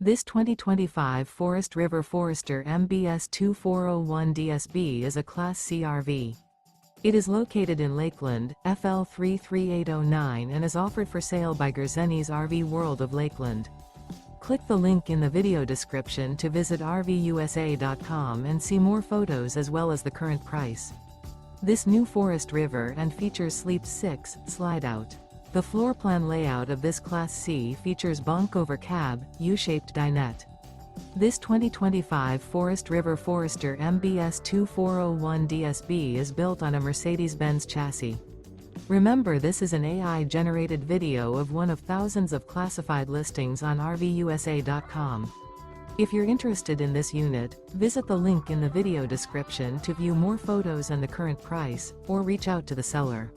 This 2025 Forest River Forester MBS 2401 DSB is a Class C RV. It is located in Lakeland, FL 33809 and is offered for sale by Gerzeny's RV World of Lakeland. Click the link in the video description to visit RVUSA.com and see more photos as well as the current price. This new Forest River and features Sleep 6, Slideout. The floor plan layout of this Class C features Bunk Over Cab, U-shaped dinette. This 2025 Forest River Forester MBS 2401 DSB is built on a Mercedes-Benz chassis. Remember, this is an AI-generated video of one of thousands of classified listings on RVUSA.com. If you're interested in this unit, visit the link in the video description to view more photos and the current price, or reach out to the seller.